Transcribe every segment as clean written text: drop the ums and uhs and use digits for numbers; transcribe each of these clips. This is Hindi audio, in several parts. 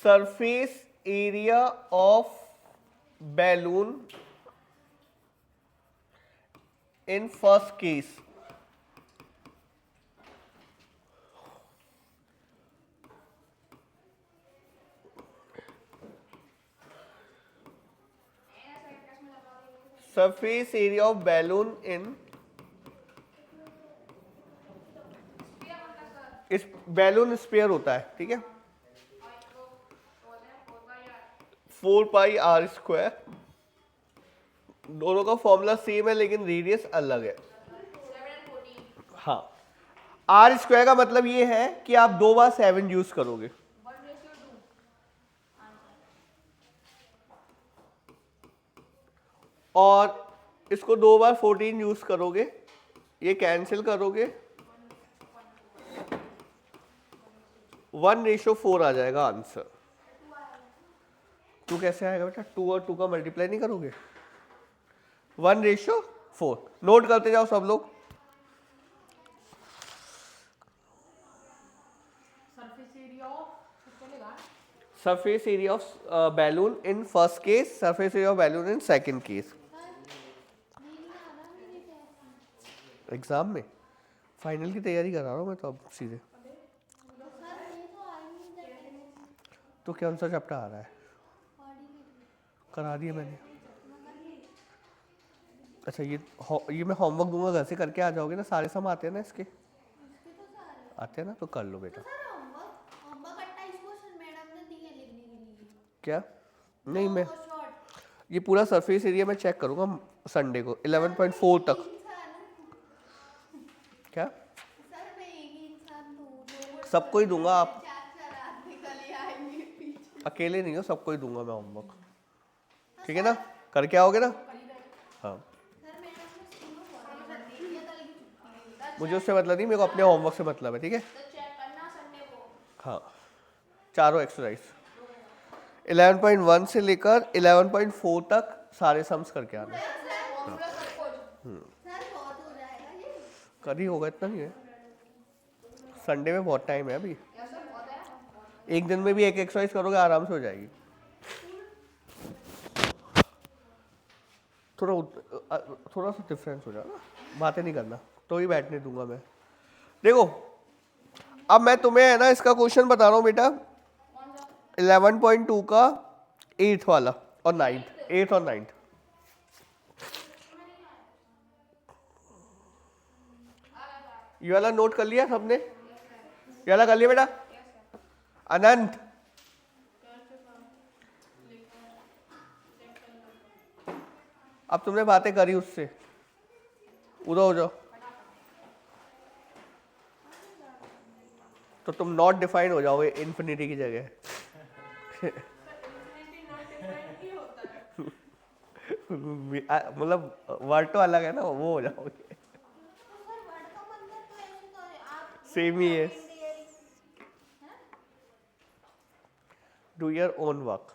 Surface area of balloon in first case, surface area of balloon in, इस बैलून स्फीयर होता है, ठीक है, 4 पाई आर स्क्वायर, दोनों का फॉर्मूला सेम है लेकिन रेडियस अलग है। हाँ, आर स्क्वायर का मतलब ये है कि आप 2 बार 7 यूज करोगे, और इसको 2 बार 14 यूज करोगे, ये कैंसिल करोगे, 1:4 आ जाएगा आंसर। 2 कैसे आएगा बेटा? 2 और 2 का मल्टीप्लाई नहीं करोगे, 1:4। नोट करते जाओ सब लोग। Surface area of balloon in first case, surface area of balloon in second case. Exam में फाइनल की तैयारी करा रहा हूँ मैं तो अब सीधे। तो कौन सा चैप्टर आ रहा है? करा दिया मैंने। अच्छा, ये मैं होमवर्क दूंगा, घर से करके आ जाओगे ना, सारे सम आते हैं ना इसके? आते हैं ना, तो कर लो बेटा। क्या? नहीं, मैं ये पूरा सरफेस एरिया मैं चेक करूंगा संडे को 11.4 तक। क्या? सबको ही दूंगा, आप अकेले नहीं हो, सबको ही दूंगा मैं होमवर्क, ठीक है ना? करके आओगे ना? हाँ, मुझे उससे मतलब नहीं, मेरे को अपने होमवर्क से मतलब है, ठीक है? हाँ, चारों एक्सरसाइज 11.1 से लेकर 11.4 तक सारे सम्स करके आना। कभी होगा, इतना नहीं है, संडे में बहुत टाइम है अभी, एक दिन में भी एक एक्सरसाइज करोगे आराम से हो जाएगी। थोड़ा सा डिफरेंस हो जाएगा, बातें नहीं करना, तो ही बैठने दूंगा मैं। देखो अब मैं तुम्हें है ना इसका क्वेश्चन बता रहा हूँ बेटा, 11.2 का 8th वाला और 9th, 8th और 9th। ये वाला नोट कर लिया सबने? ये वाला कर लिया बेटा? अनंत, अब तुमने बातें करी उससे, उधर हो जाओ, तो तुम नॉट डिफाइन हो जाओगे इन्फिनिटी की जगह। मतलब वर्ड तो अलग है ना, वो हो जाओगे। सेम ही है। डू योर ओन वर्क,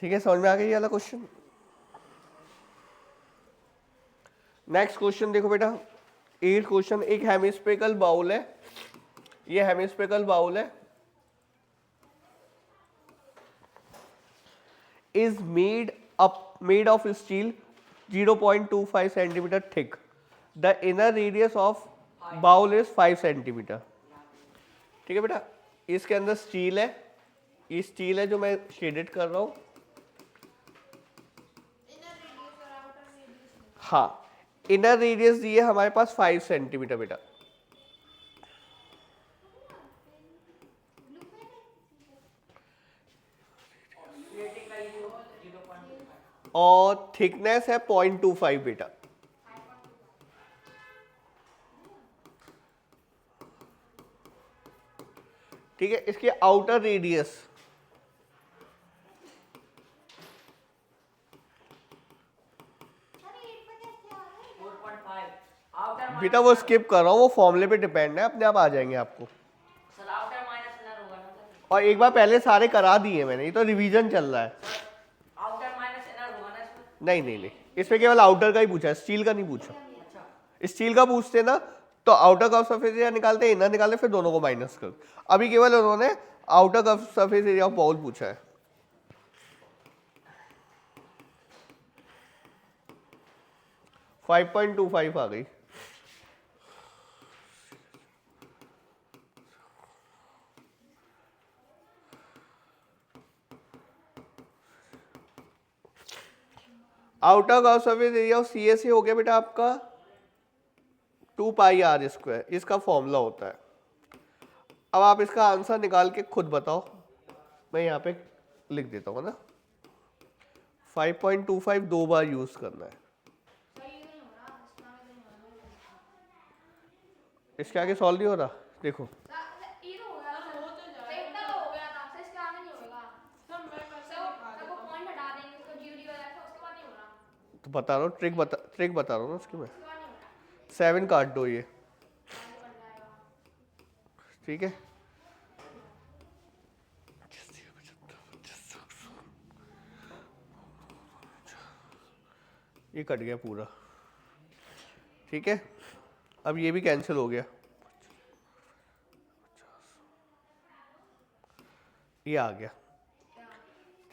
ठीक है? समझ में आ गया ये वाला क्वेश्चन? नेक्स्ट क्वेश्चन देखो बेटा, 8th क्वेश्चन। एक हेमिस्फेरिकल बाउल है, ये हेमिस्फेरिकल बाउल है, is made of steel 0.25 centimeter thick. The inner radius of bowl is 5 centimeter. ठीक है बेटा, इसके अंदर स्टील है, ये स्टील है जो मैं शेडेड कर रहा हूँ। हाँ, इनर रेडियस दी है हमारे पास 5 सेंटीमीटर बेटा, और थिकनेस है 0.25 बेटा। ठीक है, इसके आउटर रेडियस बेटा वो स्किप कर रहा हूँ, वो फॉर्मूले पे डिपेंड है, अपने आप आ जाएंगे आपको। और एक बार पहले सारे करा दिए मैंने, ये तो रिवीजन चल रहा है। नहीं, इस पे केवल आउटर का ही पूछा है, स्टील का नहीं पूछा। स्टील का पूछते ना तो आउटर कर्व सरफेस एरिया निकालते, इनर निकालते, फिर दोनों को माइनस कर। अभी केवल उन्होंने outer curve surface area of bowl पूछा है। .25 आ गई। Outer curve surface area of C S A हो गया बेटा आपका 2πr²। इसका फॉर्मूला होता है। अब आप इसका आंसर निकाल के खुद बताओ, मैं यहाँ पे लिख देता हूँ ना। 5.25 दो बार यूज करना है। इसके आगे सॉल्व नहीं हो रहा, देखो तो बता रहा हूँ, ट्रिक बता रहा हूँ ना उसकी मैं। 7 काट दो ये, ठीक है। ये कट गया पूरा, ठीक है। अब ये भी कैंसिल हो गया, ये आ गया,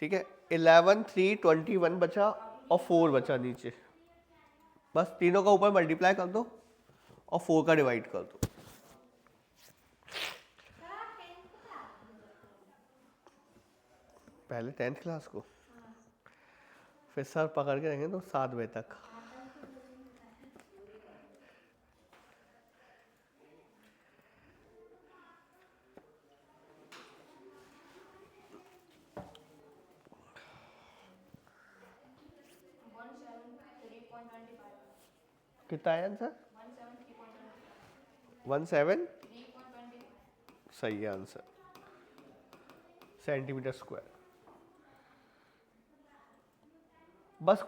ठीक है। 11, 3, 21 बचा और 4 बचा नीचे। बस तीनों का ऊपर मल्टीप्लाई कर दो और 4 का डिवाइड कर दो। पहले 10th क्लास को, फिर सर पकड़ के रहेंगे तो 7 बजे तक। कितना है आंसर? 17 सही है आंसर, सेंटीमीटर स्क्वायर। बस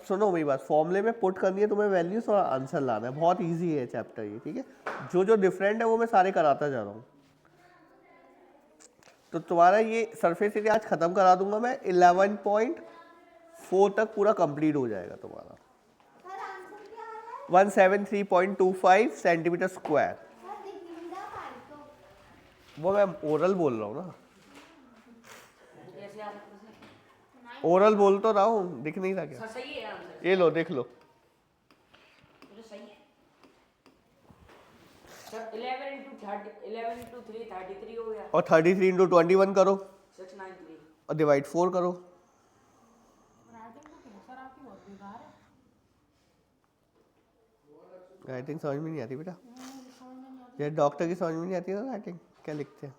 सुनो मेरी बात, फॉर्मूले में पुट करनी है तुम्हें वैल्यूज और आंसर लाना है। बहुत इजी है चैप्टर ये, ठीक है। जो जो डिफरेंट है वो मैं सारे कराता जा रहा हूँ। तो तुम्हारा ये सरफेस एरिया आज खत्म करा दूंगा मैं। 11.4 तक पूरा कंप्लीट हो जाएगा तुम्हारा। 173.25 सेंटीमीटर स्क्वायर। वो मैं ओरल बोल रहा हूँ ना, ओरल बोल तो रहा हूँ, दिख नहीं रहा क्या? सही है आंसर। ये लो देख लो, सही है। 11 into 3 33 हो गया, और 33 into 21 करो 693 और डिवाइड 4 करो। राइटिंग समझ में नहीं आती बेटा, ये डॉक्टर की समझ में नहीं आती ना राइटिंग, क्या लिखते हैं।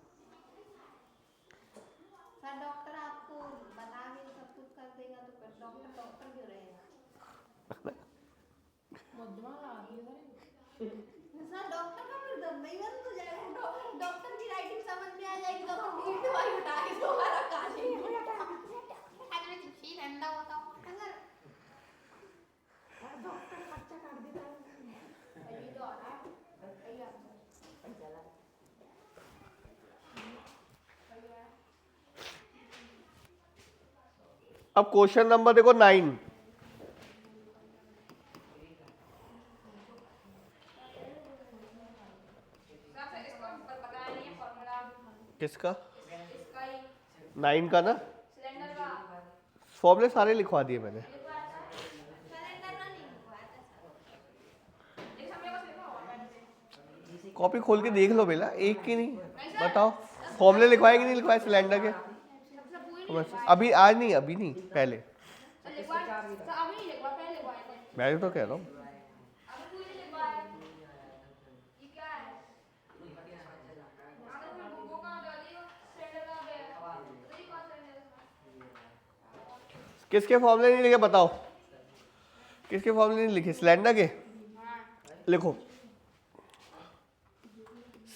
सर डॉक्टर आपको बता के सब कुछ कर देगा तो फिर डॉक्टर डॉक्टर क्यों रहेगा? सर डॉक्टर का फिर धंधा ही बंद हो जाएगा। डॉक्टर की राइटिंग समझ में आ जाएगी तो हम नीट दवाई उठा के दोबारा खा लेंगे। अगर चिप्सी ठंडा होता अगर डॉक्टर खर्चा कर देता है। ये तो आ रहा है, सही है चला। अब क्वेश्चन नंबर देखो 9। किसका? 9 का ना, फॉर्मूले सारे लिखवा दिए मैंने। कॉपी खोल के देख लो बेला, एक की नहीं, बताओ फॉर्मूले लिखवाए कि नहीं लिखवाए सिलेंडर के? अभी आज नहीं, अभी नहीं, पहले। मैं तो कह रहा हूँ किसके फॉर्मूले नहीं लिखे बताओ, किसके फॉर्मूले नहीं लिखे? सिलेंडर के लिखो।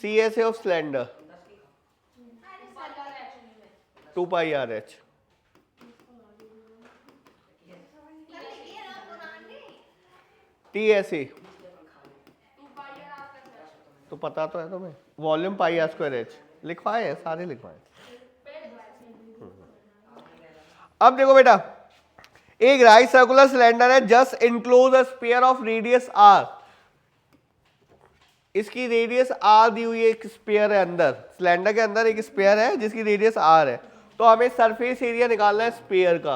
CSA of cylinder 2πRH। TSA तो पता तो है तुम्हें, वॉल्यूम πr²h लिखवाए हैं, सारे लिखवाए। अब देखो बेटा, एक राइट सर्कुलर सिलेंडर है, just enclose a sphere of radius r। इसकी रेडियस आर दी हुई है, एक स्पेयर है अंदर, सिलेंडर के अंदर एक स्पेयर है जिसकी रेडियस आर है, तो हमें सरफेस एरिया निकालना है स्पेयर का।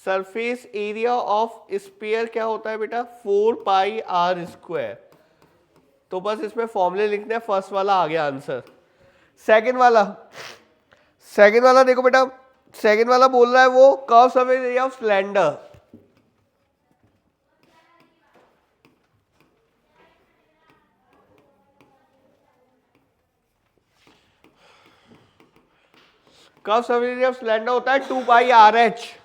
सरफेस एरिया ऑफ स्पेयर क्या होता है बेटा, 4 पाई आर स्क्वायर। तो बस इसमें फॉर्मूले लिखने हैं, फर्स्ट वाला आ गया आंसर। सेकंड वाला देखो बेटा, सेकंड वाला बोल रहा है वो curve surface area of cylinder. Curve surface area of cylinder होता है 2 पाई आर एच।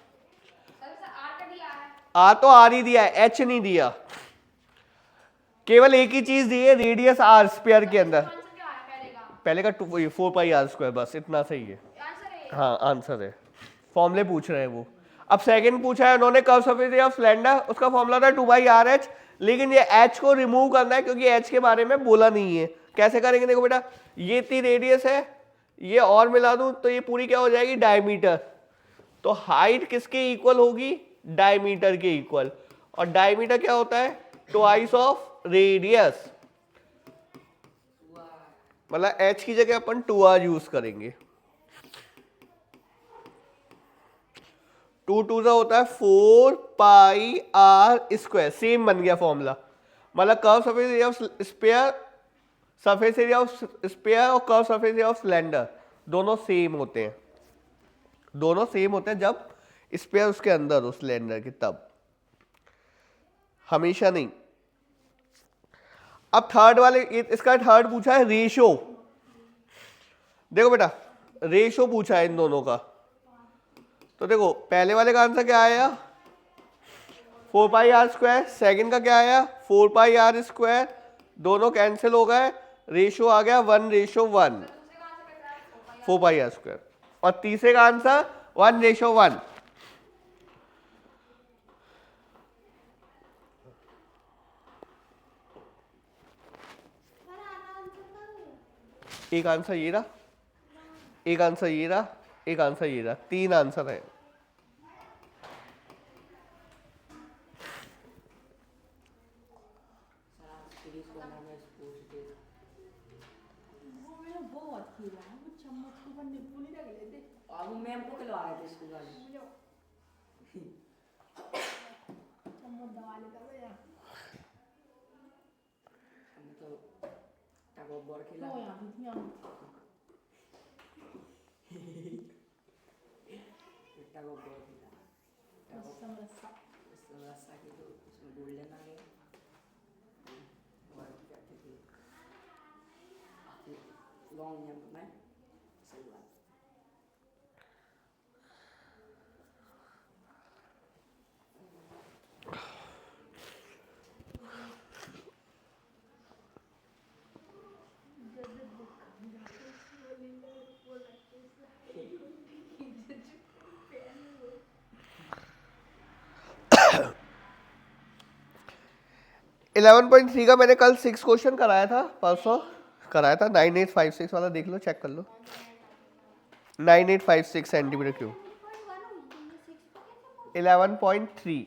आर तो आर ही दिया है, एच नहीं दिया, केवल एक ही चीज दी है, रेडियस आर स्पेयर के अंदर। पहले का 4 पाई आर स्क्वायर, बस इतना सही है। हाँ आंसर है, फॉर्मूले पूछ रहे हैं वो। अब सेकंड पूछा है उन्होंने curve surface area of cylinder, उसका फॉर्मूला था 2 पाई आर एच, लेकिन ये एच को रिमूव करना है क्योंकि एच के बारे में बोला नहीं है। कैसे करेंगे, देखो बेटा, ये इतनी रेडियस है, ये और मिला दूं तो ये पूरी क्या हो जाएगी, डायमीटर। तो हाइट किसके इक्वल होगी, डायमीटर के इक्वल, और डायमीटर क्या होता है, ट्वाइस ऑफ रेडियस, मतलब h की जगह अपन 2r यूज करेंगे। 2 2 होता है 4 पाई आर स्क्वायर, सेम बन गया फॉर्मूला। मतलब curve surface area of sphere, surface area of sphere और curve surface area of cylinder दोनों सेम होते हैं, दोनों सेम होते हैं जब स्फीयर उसके अंदर हो सिलेंडर के, तब, हमेशा नहीं। अब थर्ड वाले, इसका थर्ड पूछा है रेशो। देखो बेटा, रेशो पूछा है इन दोनों का, तो देखो पहले वाले का आंसर क्या आया, 4 पाई आर स्क्वायर, सेकेंड का क्या आया, 4 पाई आर स्क्वायर, दोनों कैंसिल हो गए, रेशो आ गया 1:1, 4 पाई आर स्क्वायर, और तीसरे का आंसर 1:1। एक आंसर ये रहा, एक आंसर ये रहा, एक आंसर ये रहा, 3 आंसर है। इलेवन पॉइंट 3 का मैंने कल 6 क्वेश्चन कराया था, परसों कराया था, 9856 वाला देख लो, चेक कर लो, 9856 सेंटीमीटर क्यूब। 11.3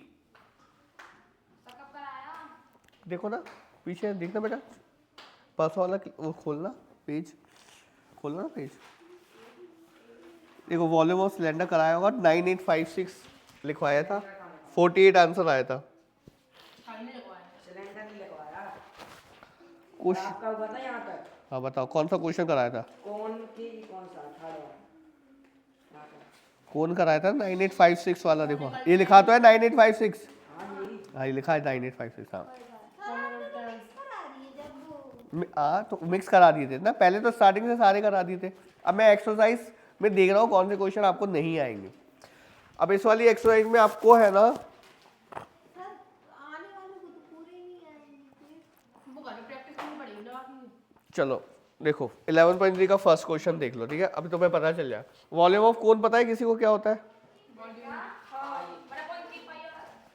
देखो ना, पीछे देखना बेटा, परसों वाला वो खोलना पेज, खोलना ना पेज, देखो वॉल्यूम ऑफ सिलेंडर कराया होगा, 9856 लिखवाया था, 48 आंसर आया था। आपका हुआ था यहाँ तक। हाँ बताओ कौन सा क्वेश्चन कराया था, कौन सा कौन कराया था, 9856 वाला, देखो ये लिखा तो है 9856, हाँ ये लिखा है 9856, हाँ तो मिक्स करा दिए थे ना पहले, तो स्टार्टिंग से सारे करा दिए थे। अब मैं एक्सरसाइज में देख रहा हूँ कौन से क्वेश्चन आपको नहीं आएंगे। अब इस वाली एक्सरसाइज में आपको है ना, चलो देखो 11.3 का फर्स्ट क्वेश्चन देख लो, ठीक है, अभी तुम्हें पता चल जाए। वॉल्यूम ऑफ कोन पता है किसी को क्या होता है,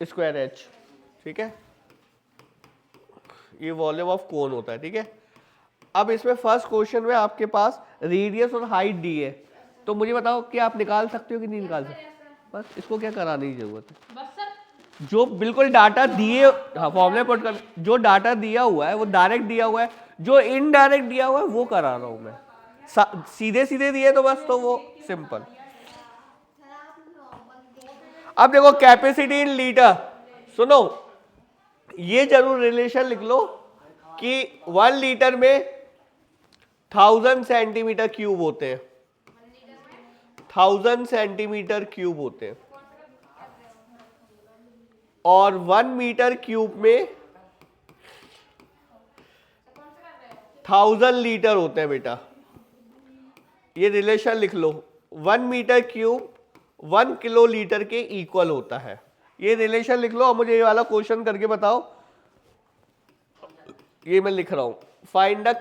स्क्वायर एच, ठीक है, ये वॉल्यूम ऑफ कोन होता है, ठीक है। अब इसमें फर्स्ट क्वेश्चन में आपके पास रेडियस और हाइट दी है, तो मुझे बताओ कि आप निकाल सकते हो कि नहीं निकाल सकते, बस इसको क्या कराने की जरूरत है, जो बिल्कुल डाटा दिए, हाँ फॉर्मूला पुट कर, जो डाटा दिया हुआ है वो डायरेक्ट दिया हुआ है, जो इनडायरेक्ट दिया हुआ है वो करा रहा हूँ मैं। सीधे सीधे दिए तो बस तो वो सिंपल। अब देखो कैपेसिटी इन लीटर, सुनो ये जरूर रिलेशन लिख लो कि 1 लीटर में 1000 सेंटीमीटर क्यूब होते हैं, 1000 सेंटीमीटर क्यूब होते हैं, और 1 मीटर क्यूब में 1000 लीटर होते हैं बेटा। ये रिलेशन लिख लो, 1 मीटर क्यूब 1 किलो लीटर के इक्वल होता है। ये रिलेशन लिख लो और मुझे ये वाला क्वेश्चन करके बताओ। ये मैं लिख रहा हूं, find the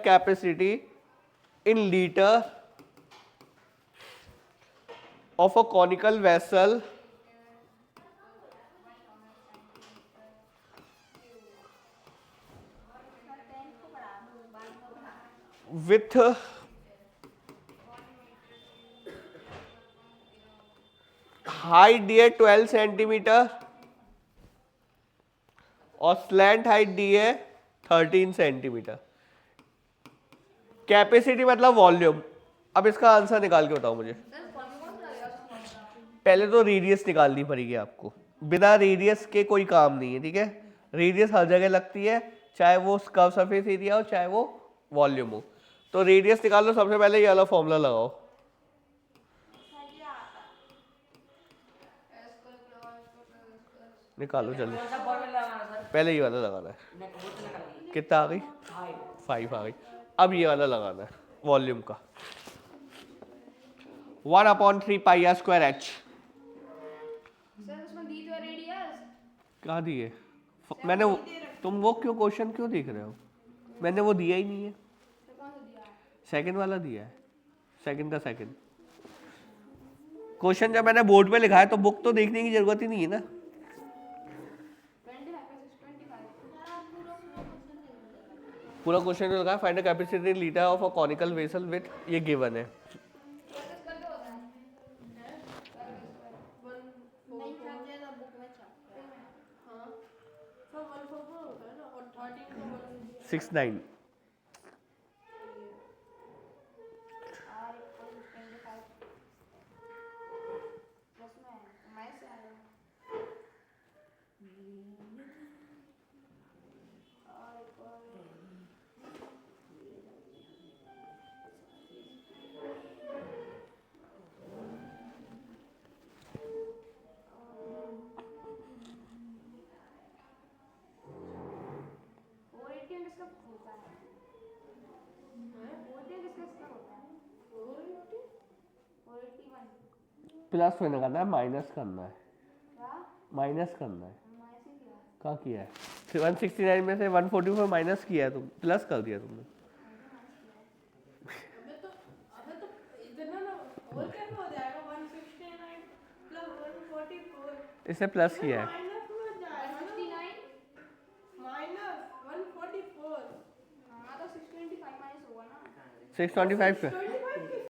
capacity in litre of a conical vessel with height दिए 12 सेंटीमीटर और स्लैंट हाइट दिए 13 सेंटीमीटर। कैपेसिटी मतलब वॉल्यूम। अब इसका आंसर निकाल के बताओ मुझे। पहले तो रेडियस निकालनी पड़ेगी आपको, बिना रेडियस के कोई काम नहीं है, ठीक है। रेडियस हर जगह लगती है, चाहे वो कर्व सरफेस एरिया हो चाहे वो वॉल्यूम हो। तो रेडियस निकाल लो, सबसे पहले ये वाला फॉर्मूला लगाओ। निकालो जल्दी, कौन सा फॉर्मूला लगाना सर? पहले ये वाला लगाना है। वो तो निकाल लीजिए। कितना आ गई? 5 आ गई। अब ये वाला लगाना है वॉल्यूम का, 1/3 पाई आर स्क्वायर एच। सर उसमें दी तो रेडियस कहाँ दिए? मैंने तुम वो क्यों क्वेश्चन क्यों देख रहे हो? मैंने वो दिया ही नहीं है। कौन सा दिया है? सेकंड वाला दिया है, सेकंड का सेकंड क्वेश्चन जब मैंने बोर्ड पे लिखा है तो बुक तो देखने की जरूरत ही नहीं है ना। 25 पूरा क्वेश्चन जो लिखा है, find the capacity in litre of a conical vessel with, ये गिवन है। नहीं करते ना बुक में छापते हैं। हां सब 144 होता है ना, और 13 को 69 और 25 प्लस में माइनस से आएगा। प्लस में करना है, माइनस करना है, माइनस करना है। क्या किया है? 169 में से 144 माइनस किया है, तुम प्लस कर दिया तुमने। अबे तो इतना ना और कैसे हो जाएगा? 169 प्लस 144 इससे प्लस किया है। माइनस में जाएगा 169 माइनस 144। हां तो 625 माइनस होगा ना। 625 पे